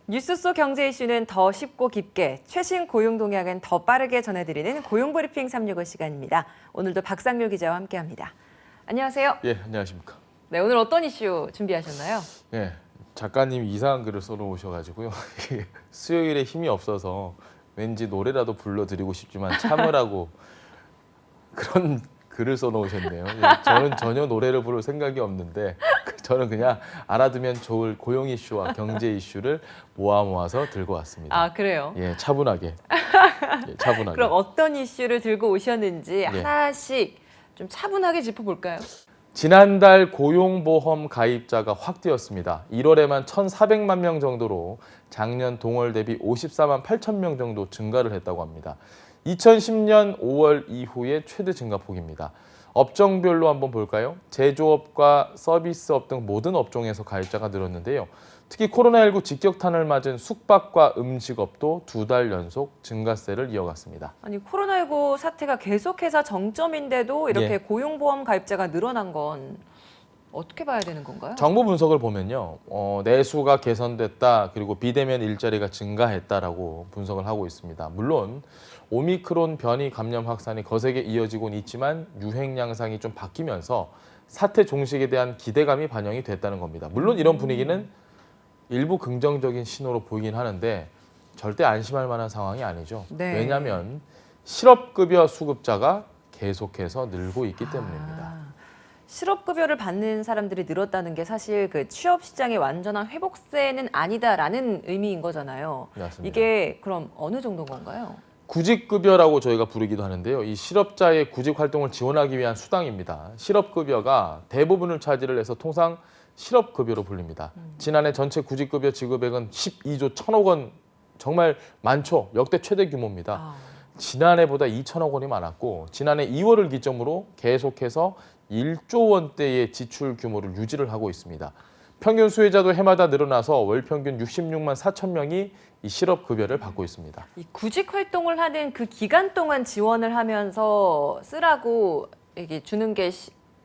뉴스 속 경제 이슈는 더 쉽고 깊게, 최신 고용 동향은 더 빠르게 전해드리는 고용브리핑 365 시간입니다. 오늘도 박상률 기자와 함께합니다. 안녕하세요. 예, 안녕하십니까. 네, 오늘 어떤 이슈 준비하셨나요? 예, 작가님이 이상한 글을 써놓으셔가지고요. 수요일에 힘이 없어서 왠지 노래라도 불러드리고 싶지만 참으라고 그런 글을 써놓으셨네요. 예, 저는 전혀 노래를 부를 생각이 없는데 저는 그냥 알아두면 좋을 고용 이슈와 경제 이슈를 모아서 들고 왔습니다. 아, 그래요? 예, 차분하게. 예, 차분하게. 그럼 어떤 이슈를 들고 오셨는지 하나씩 좀 차분하게 짚어볼까요? 지난달 고용보험 가입자가 확 뛰었습니다. 1월에만 1,400만 명 정도로 작년 동월 대비 54만 8천 명 정도 증가를 했다고 합니다. 2010년 5월 이후의 최대 증가폭입니다. 업종별로 한번 볼까요? 제조업과 서비스업 등 모든 업종에서 가입자가 늘었는데요. 특히 코로나19 직격탄을 맞은 숙박과 음식업도 2달 연속 증가세를 이어갔습니다. 아니, 코로나19 사태가 계속해서 정점인데도 이렇게 고용보험 가입자가 늘어난 건 어떻게 봐야 되는 건가요? 정부 분석을 보면요. 내수가 개선됐다, 그리고 비대면 일자리가 증가했다라고 분석을 하고 있습니다. 물론 오미크론 변이 감염 확산이 거세게 이어지고는 있지만 유행 양상이 좀 바뀌면서 사태 종식에 대한 기대감이 반영이 됐다는 겁니다. 물론 이런 분위기는 일부 긍정적인 신호로 보이긴 하는데 절대 안심할 만한 상황이 아니죠. 네. 왜냐하면 실업급여 수급자가 계속해서 늘고 있기 때문입니다. 실업급여를 받는 사람들이 늘었다는 게 사실 그 취업 시장의 완전한 회복세는 아니다라는 의미인 거잖아요. 맞습니다. 이게 그럼 어느 정도인 건가요? 구직급여라고 저희가 부르기도 하는데요. 이 실업자의 구직 활동을 지원하기 위한 수당입니다. 실업급여가 대부분을 차지를 해서 통상 실업급여로 불립니다. 지난해 전체 구직급여 지급액은 12조 1천억 원, 정말 많죠. 역대 최대 규모입니다. 지난해보다 2천억 원이 많았고 지난해 2월을 기점으로 계속해서 1조 원대의 지출 규모를 유지를 하고 있습니다. 평균 수혜자도 해마다 늘어나서 월 평균 66만 4천 명이 이 실업급여를 받고 있습니다. 이 구직 활동을 하는 그 기간 동안 지원을 하면서 쓰라고 이게 주는 게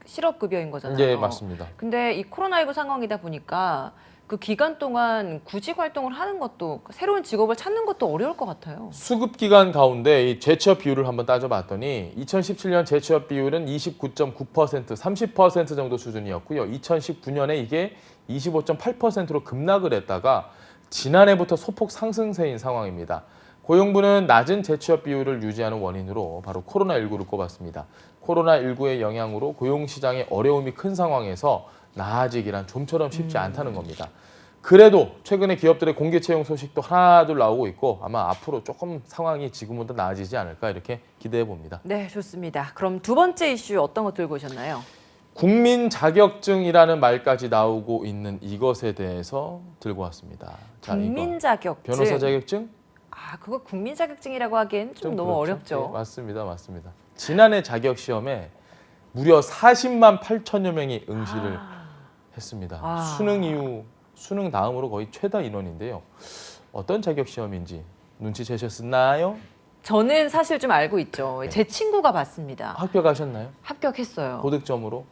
실업급여인 거잖아요. 네, 맞습니다. 근데 이 코로나19 상황이다 보니까 그 기간 동안 구직 활동을 하는 것도, 새로운 직업을 찾는 것도 어려울 것 같아요. 수급 기간 가운데 이 재취업 비율을 한번 따져봤더니 2017년 재취업 비율은 29.9%, 30% 정도 수준이었고요. 2019년에 이게 25.8%로 급락을 했다가 지난해부터 소폭 상승세인 상황입니다. 고용부는 낮은 재취업 비율을 유지하는 원인으로 바로 코로나19를 꼽았습니다. 코로나19의 영향으로 고용시장의 어려움이 큰 상황에서 나아지기란 좀처럼 쉽지 않다는 겁니다. 그래도 최근에 기업들의 공개 채용 소식도 하나둘 나오고 있고 아마 앞으로 조금 상황이 지금보다 나아지지 않을까 이렇게 기대해 봅니다. 네, 좋습니다. 그럼 두 번째 이슈 어떤 거 들고 오셨나요? 국민 자격증이라는 말까지 나오고 있는 이것에 대해서 들고 왔습니다. 자, 국민 자격증. 변호사 자격증? 아, 그거 국민 자격증이라고 하기엔 좀 너무 그렇죠. 어렵죠. 네, 맞습니다. 맞습니다. 지난해 자격 시험에 무려 40만 8천여 명이 응시를 했습니다. 수능 이후 수능 다음으로 거의 최다 인원인데요. 어떤 자격 시험인지 눈치채셨나요? 저는 사실 좀 알고 있죠. 제 친구가 봤습니다. 합격하셨나요? 합격했어요. 고득점으로?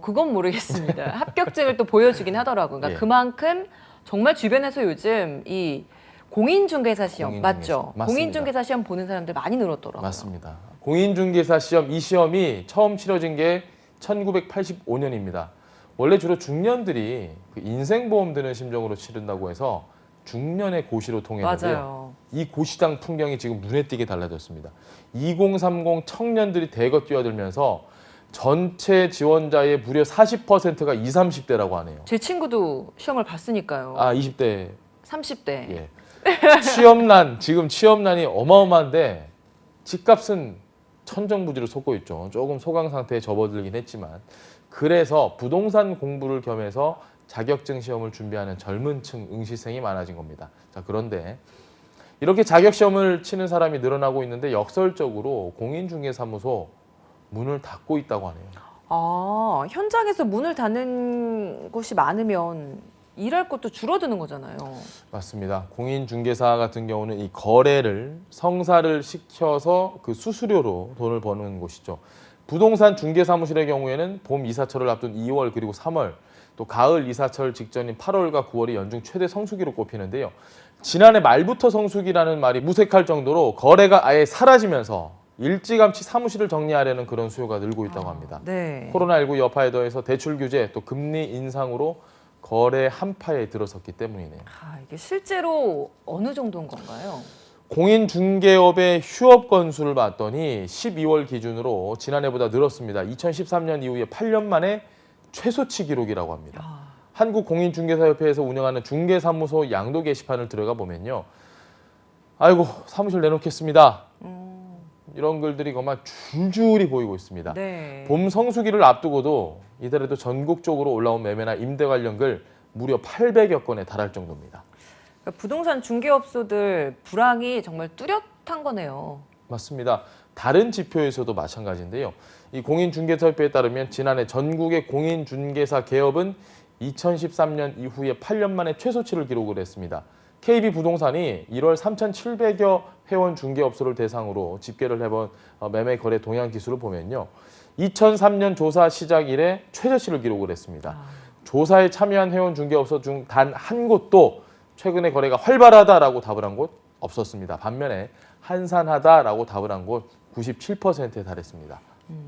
그건 모르겠습니다. 합격증을 또 보여주긴 하더라고요. 그러니까 그만큼 정말 주변에서 요즘 이 공인중개사 시험 맞죠? 맞습니다. 공인중개사 시험 보는 사람들 많이 늘었더라고요. 맞습니다. 공인중개사 시험, 이 시험이 처음 치러진 게 1985년입니다. 원래 주로 중년들이 그 인생보험 드는 심정으로 치른다고 해서 중년의 고시로 통했는데요. 맞아요. 이 고시장 풍경이 지금 눈에 띄게 달라졌습니다. 2030 청년들이 대거 뛰어들면서 전체 지원자의 무려 40%가 20, 30대라고 하네요. 제 친구도 시험을 봤으니까요. 아, 20대. 30대. 예. 지금 취업난이 어마어마한데 집값은 천정부지를 솟고 있죠. 조금 소강 상태에 접어들긴 했지만 그래서 부동산 공부를 겸해서 자격증 시험을 준비하는 젊은 층 응시생이 많아진 겁니다. 자, 그런데 이렇게 자격 시험을 치는 사람이 늘어나고 있는데 역설적으로 공인중개사무소 문을 닫고 있다고 하네요. 아, 현장에서 문을 닫는 곳이 많으면 일할 것도 줄어드는 거잖아요. 맞습니다. 공인중개사 같은 경우는 이 거래를 성사를 시켜서 그 수수료로 돈을 버는 곳이죠. 부동산 중개사무실의 경우에는 봄 이사철을 앞둔 2월 그리고 3월 또 가을 이사철 직전인 8월과 9월이 연중 최대 성수기로 꼽히는데요. 지난해 말부터 성수기라는 말이 무색할 정도로 거래가 아예 사라지면서 일찌감치 사무실을 정리하려는 그런 수요가 늘고 있다고 합니다. 네. 코로나19 여파에 더해서 대출 규제 또 금리 인상으로 거래 한파에 들어섰기 때문이네요. 이게 실제로 어느 정도인 건가요? 공인중개업의 휴업 건수를 봤더니 12월 기준으로 지난해보다 늘었습니다. 2013년 이후에 8년 만에 최소치 기록이라고 합니다. 한국공인중개사협회에서 운영하는 중개사무소 양도 게시판을 들어가 보면요. 아이고 사무실 내놓겠습니다. 이런 글들이 정말 줄줄이 보이고 있습니다. 네. 봄 성수기를 앞두고도 이달에도 전국적으로 올라온 매매나 임대 관련 글 무려 800여 건에 달할 정도입니다. 그러니까 부동산 중개업소들 불황이 정말 뚜렷한 거네요. 맞습니다. 다른 지표에서도 마찬가지인데요. 이 공인중개사협회에 따르면 지난해 전국의 공인중개사 개업은 2013년 이후에 8년 만에 최소치를 기록을 했습니다. KB부동산이 1월 3,700여 회원 중개업소를 대상으로 집계를 해본 매매 거래 동향 지수를 보면요. 2003년 조사 시작 이래 최저치를 기록을 했습니다. 조사에 참여한 회원 중개업소 중 단 한 곳도 최근에 거래가 활발하다라고 답을 한 곳 없었습니다. 반면에 한산하다라고 답을 한 곳 97%에 달했습니다.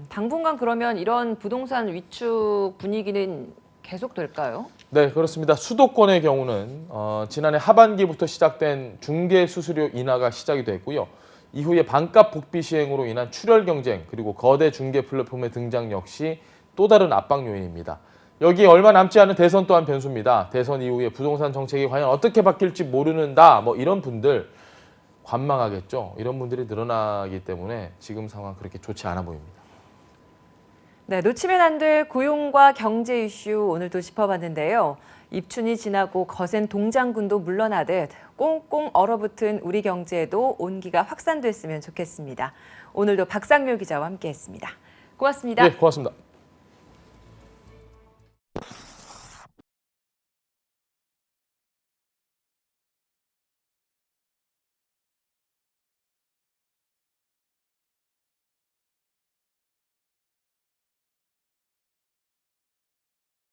당분간 그러면 이런 부동산 위축 분위기는 계속될까요? 네, 그렇습니다. 수도권의 경우는 지난해 하반기부터 시작된 중개 수수료 인하가 시작이 됐고요. 이후에 반값 복비 시행으로 인한 출혈 경쟁 그리고 거대 중개 플랫폼의 등장 역시 또 다른 압박 요인입니다. 여기에 얼마 남지 않은 대선 또한 변수입니다. 대선 이후에 부동산 정책이 과연 어떻게 바뀔지 모르는다. 뭐 이런 분들 관망하겠죠. 이런 분들이 늘어나기 때문에 지금 상황 그렇게 좋지 않아 보입니다. 네, 놓치면 안 될 고용과 경제 이슈 오늘도 짚어봤는데요. 입춘이 지나고 거센 동장군도 물러나듯 꽁꽁 얼어붙은 우리 경제에도 온기가 확산됐으면 좋겠습니다. 오늘도 박상묘 기자와 함께했습니다. 고맙습니다. 네, 고맙습니다.